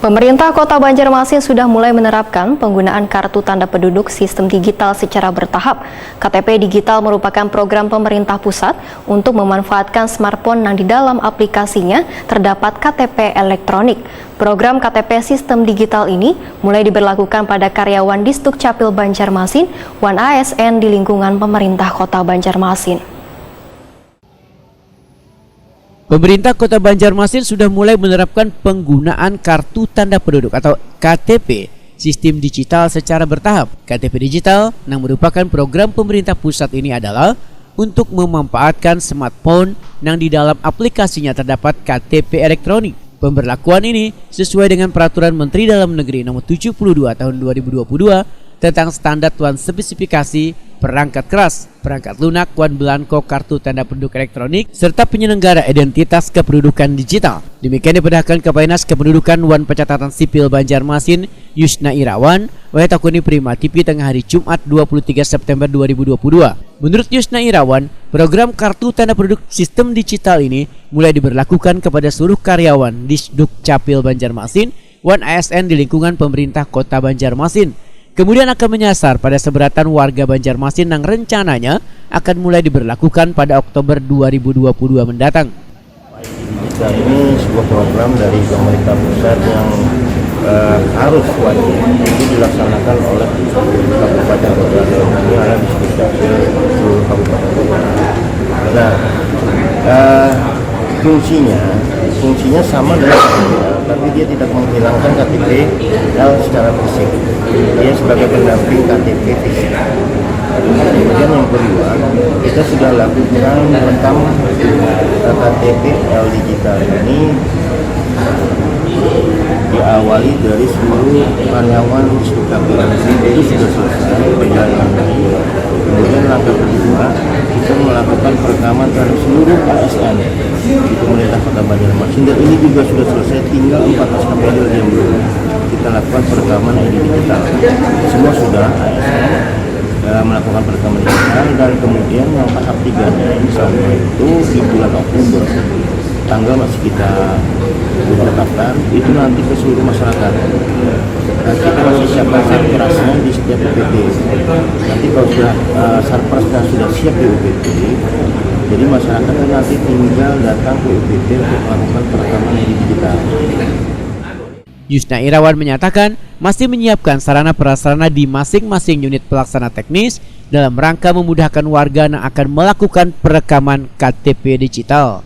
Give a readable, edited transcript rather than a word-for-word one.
Pemerintah Kota Banjarmasin sudah mulai menerapkan penggunaan kartu tanda penduduk sistem digital secara bertahap. KTP digital merupakan program pemerintah pusat untuk memanfaatkan smartphone yang di dalam aplikasinya terdapat KTP elektronik. Program KTP sistem digital ini mulai diberlakukan pada karyawan Disdukcapil Banjarmasin, Wan ASN di lingkungan pemerintah Kota Banjarmasin. Pemerintah Kota Banjarmasin sudah mulai menerapkan penggunaan kartu tanda penduduk atau KTP sistem digital secara bertahap. KTP digital yang merupakan program pemerintah pusat ini adalah untuk memanfaatkan smartphone yang di dalam aplikasinya terdapat KTP elektronik. Pemberlakuan ini sesuai dengan Peraturan Menteri Dalam Negeri Nomor 72 Tahun 2022 tentang standar wan spesifikasi perangkat keras, perangkat lunak, wan belangko kartu tanda penduduk elektronik, serta penyelenggara identitas kependudukan digital. Demikian diperintahkan Kapainas Kependudukan Wan Pencatatan Sipil Banjarmasin, Yusna Irawan, Wahetakuni Prima TV tengah hari Jumat 23 September 2022. Menurut Yusna Irawan, program kartu tanda penduduk sistem digital ini mulai diberlakukan kepada seluruh karyawan Disdukcapil Banjarmasin, Wan ASN di lingkungan pemerintah Kota Banjarmasin. Kemudian akan menyasar pada seberatan warga Banjarmasin yang rencananya akan mulai diberlakukan pada Oktober 2022 mendatang. Digital ini sebuah program dari pemerintah pusat yang harus wajib dilaksanakan oleh kabupaten kota ini ada di sekitar seluruh kabupaten kota. Nah, fungsinya sama dengan KTP, tapi dia tidak menghilangkan KTP secara fisik. Dia sebagai pendamping KTP fisik. Kemudian yang kedua, kita sudah lakukan merekam KTP digital ini diawali dari seluruh karyawan Disdukcapil itu sudah selesai berjalan. Kemudian langkah kedua, kita melakukan perekaman terhadap seluruh ASN di pemerintah Kota Banjarmasin, dan ini juga sudah selesai, tinggal 14 KPD yang belum kita lakukan perekaman digital. Semua sudah ASN melakukan perekaman digital, dan kemudian yang tahap 3-nya insya Allah itu di bulan Oktober, tanggal masih kita tetapkan, itu nanti ke seluruh masyarakat. Kita masih siapkan sarprasnya di setiap UPT. Nanti kalau sudah sarprasnya sudah siap di UPT, jadi masyarakat nanti tinggal datang ke UPT untuk melakukan perekaman digital. Yusna Irawan menyatakan masih menyiapkan sarana prasarana di masing-masing unit pelaksana teknis dalam rangka memudahkan warga yang akan melakukan perekaman KTP digital.